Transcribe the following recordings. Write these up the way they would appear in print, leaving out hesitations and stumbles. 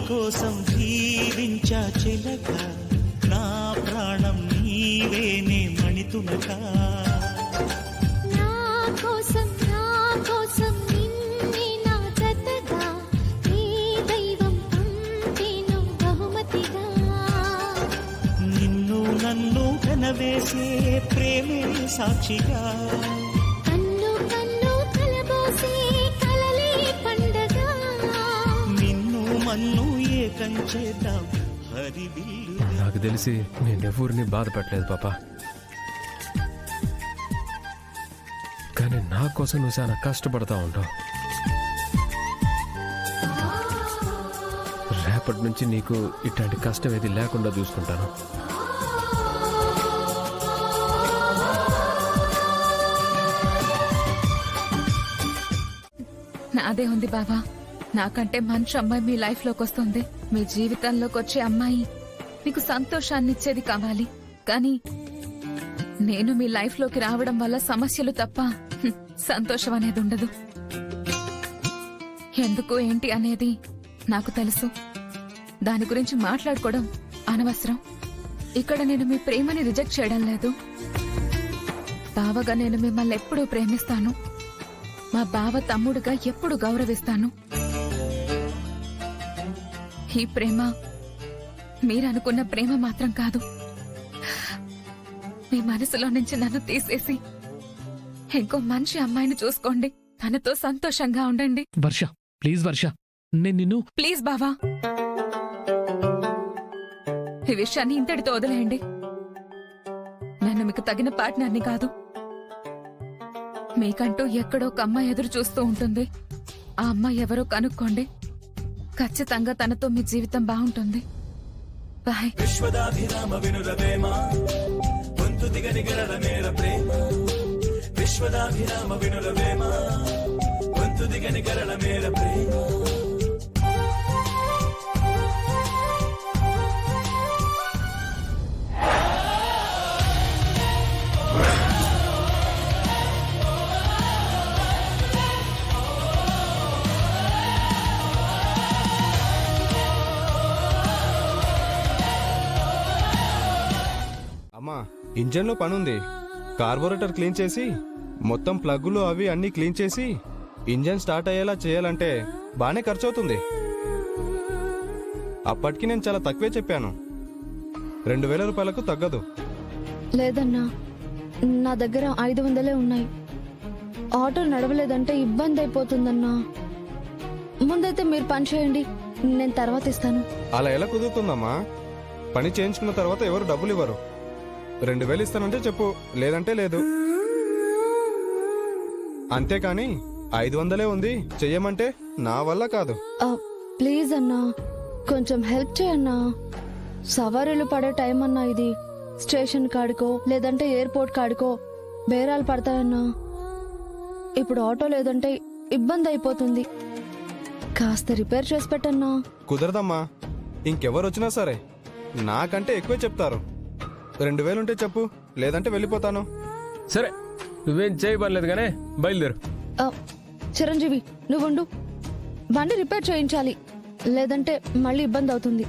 కోసం జీవించా చిలక నా ప్రాణం నీవేనే మణితునక నా కోసం నిన్నే నా జతగా నీ దైవం పంపిను బహుమతిగా నిన్ను నన్ను కనవేసే ప్రేమే సాక్షిగా కన్ను కలబోసే కలలే పండగ నిన్ను మన్ను ఏకం చేద్దాం హరివిల్లు. నాకు తెలిసి నేనెవరిని బాధ పెట్టలేదు పాప, కానీ నా కోసం నువ్వు చాలా కష్టపడతా ఉంటావు. రేపటి నుంచి నీకు ఇట్లాంటి కష్టం ఏది లేకుండా చూసుకుంటాను. నాదే ఉంది బాబా, నాకంటే మంచి అమ్మాయి మీ లైఫ్ లోకి వస్తుంది. మీ జీవితంలోకి వచ్చే అమ్మాయి మీకు సంతోషాన్ని ఇచ్చేది కావాలి. కానీ నేను మీ లైఫ్ లోకి రావడం వల్ల సమస్యలు తప్ప సంతోషం అనేది ఉండదు. ఎందుకు ఏంటి అనేది నాకు తెలుసు. దాని గురించి మాట్లాడుకోవడం అనవసరం. ఇక్కడ నేను మీ ప్రేమని రిజెక్ట్ చేయడం లేదు. బావగా నేను మిమ్మల్ని ఎప్పుడూ ప్రేమిస్తాను. మా బావ తమ్ముడుగా ఎప్పుడు గౌరవిస్తాను. ఈ ప్రేమ మీరనుకున్న ప్రేమ మాత్రం కాదు. మీ మనసులో నుంచి నన్ను తీసేసి ఇంకో మంచి అమ్మాయిని చూసుకోండి. తనతో సంతోషంగా ఉండండి. వర్ష, ప్లీజ్ వర్ష, నేను నిన్ను. ప్లీజ్ బావా, ఈ విషయాన్ని ఇంతటితో వదిలేయండి. నేను మీకు తగిన పార్ట్నర్ని కాదు. మీకంటూ ఎక్కడో ఒక అమ్మాయి ఎదురు చూస్తూ ఉంటుంది. ఆ అమ్మాయి ఎవరో కనుక్కోండి. ఖచ్చితంగా తనతో మీ జీవితం బాగుంటుంది. బాయ్. విశ్వదాభిరామ వినురవేమ గొంతు దిగని గరళ మేర ప్రేమ విశ్వదాభిరామ వినురవేమ గొంతు దిగని గరళ మేర ప్రేమ. అమ్మా, ఇంజన్లో పనుంది. కార్బొరేటర్ క్లీన్ చేసి మొత్తం ప్లగ్గులు అవి అన్నీ క్లీన్ చేసి ఇంజన్ స్టార్ట్ అయ్యేలా చేయాలంటే బాగానే ఖర్చు అవుతుంది. అప్పటికి నేను చాలా తక్కువే చెప్పాను. 2000 రూపాయలకు తగ్గదు. లేదన్నా, నా దగ్గర 500 ఉన్నాయి. ఆటో నడవలేదంటే ఇబ్బంది అయిపోతుందన్నా. ముందైతే మీరు పని చేయండి, నేను తర్వాత ఇస్తాను. అలా ఎలా కుదురుతుందమ్మా? పని చేయించుకున్న తర్వాత ఎవరు డబ్బులు ఇవ్వరు. 2000 ఇస్తానంటే చెప్పు, లేదంటే లేదు. అంతేకాని 500 ఉంది చెయ్యమంటే నా వల్ల కాదు. ప్లీజ్ అన్నా, కొంచెం హెల్ప్ చేయన్నా. సవారీలు పడే టైం అన్నా ఇది. స్టేషన్ కాడికో లేదంటే ఎయిర్పోర్ట్ కాడికో బేరాలు పడతాయన్నా. ఇప్పుడు ఆటో లేదంటే ఇబ్బంది అయిపోతుంది. కాస్త రిపేర్ చేసి పెట్టన్నా. కుదరదమ్మా, ఇంకెవరు వచ్చినా సరే నాకంటే ఎక్కువే చెప్తారు. 2000 ఉంటే చెప్పు, లేదంటే వెళ్ళిపోతాను. సరే, నువ్వేం చేయబడలేదు కానీ బయలుదేరు. చిరంజీవి, నువ్వుండు. బండి రిపేర్ చేయించాలి, లేదంటే మళ్ళీ ఇబ్బంది అవుతుంది.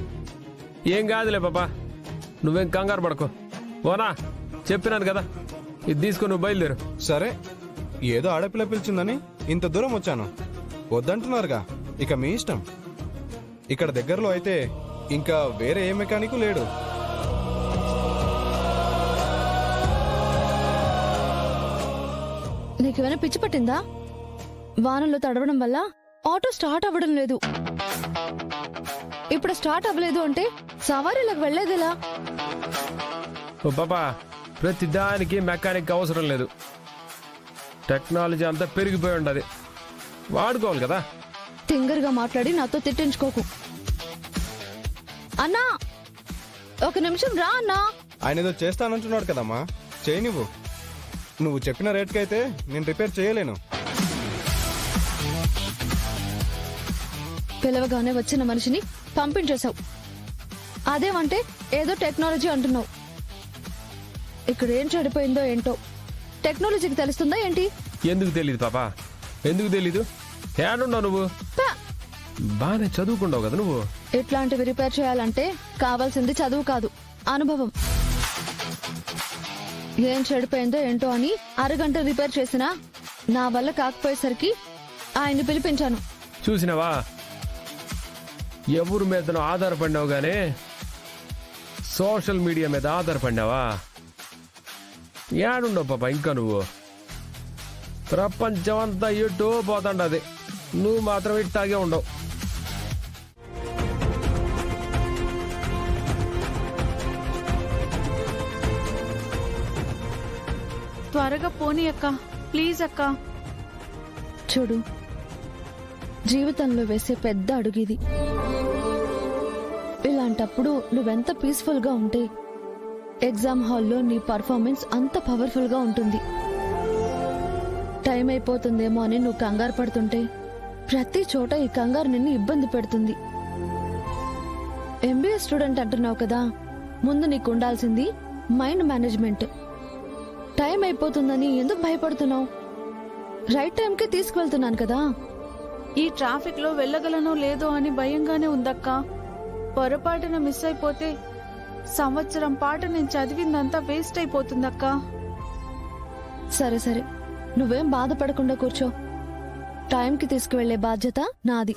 ఏం కాదులే పాపా, నువ్వేం కంగారు పడకో. ఓనా, చెప్పినాను కదా, ఇది తీసుకుని నువ్వు బయలుదేరు. సరే, ఏదో ఆడపిల్ల పిలిచిందని ఇంత దూరం వచ్చాను. వద్దంటున్నారుగా, ఇక మీ ఇష్టం. ఇక్కడ దగ్గరలో అయితే ఇంకా వేరే ఏ మెకానిక్ లేడు. నీకేమైనా పిచ్చి పట్టిందా? వానల్లో తడవడం వల్ల ఆటో స్టార్ట్ అవ్వడం లేదు. ఇప్పుడు స్టార్ట్ అవ్వలేదు అంటే సవారీలకు వెళ్లేదిలా? ఓ పాపా, ప్రతి దానికి మెకానిక్ అవసరం లేదు. టెక్నాలజీ అంతా పెరిగిపోయి ఉండదు, వాడుకోవాలి కదా. తింగర్గా మాట్లాడి నాతో తిట్టించుకోకు. అన్నా, ఒక నిమిషం రా అన్నా. ఆయన ఏదో చేస్తానంటున్నాడు కదమ్మా, చేయనివ్వు. నువ్వు చెప్పిన రేట్కైతే నేను రిపేర్ చేయలేను. పిలవగానే వచ్చిన మనిషిని పంపించేశావు. అదేమంటే ఏదో టెక్నాలజీ అంటున్నావు. ఇక్కడ ఏం చెడిపోయిందో ఏంటో. టెక్నాలజీకి తెలుస్తుందా ఏంటి? ఎందుకు తెలీదు పాపా, ఎందుకు తెలీదు? ఏడున్నావు నువ్వు? బాగానే చదువుకుంటావు కదా నువ్వు. ఇట్లాంటివి రిపేర్ చేయాలంటే కావాల్సింది చదువు కాదు, అనుభవం. ఏం చెడిపోయిందో ఏంటో అని అరగంట రిపేర్ చేసినా నా వల్ల కాకపోయేసరికి ఆయన్ని పిలిపించాను. చూసినావా, ఎవరి మీద ఆధారపడినావు గానే సోషల్ మీడియా మీద ఆధారపడినావా? ఏడుండవు పాప ఇంకా నువ్వు. ప్రపంచం అంతా ఎటో పోతాండది, నువ్వు మాత్రం ఇట్టాగే ఉండవు. త్వరగా పోనీ అక్క, ప్లీజ్ అక్క. చూడు, జీవితంలో వేసే పెద్ద అడుగిది. ఇలాంటప్పుడు నువ్వెంత పీస్ఫుల్ గా ఉంటే ఎగ్జామ్ హాల్లో నీ పర్ఫార్మెన్స్ అంత పవర్ఫుల్ గా ఉంటుంది. టైం అయిపోతుందేమో అని నువ్వు కంగారు పడుతుంటే ప్రతి చోట ఈ కంగారు నిన్ను ఇబ్బంది పెడుతుంది. ఎంబీఏ స్టూడెంట్ అంటున్నావు కదా, ముందు నీకు ఉండాల్సింది మైండ్ మేనేజ్మెంట్. టైం అయిపోతుందని ఎందుకు భయపడుతున్నావు? రైట్ టైంకే తీసుకువెళ్తున్నాను కదా. ఈ ట్రాఫిక్ లో వెళ్ళగలనో లేదో అని భయంగానే ఉందక్క. పొరపాటున మిస్ అయిపోతే సంవత్సరం పాటు నేను చదివిందంతా వేస్ట్ అయిపోతుందక్క. సరే సరే, నువ్వేం బాధపడకుండా కూర్చో. టైంకి తీసుకువెళ్లే బాధ్యత నాది.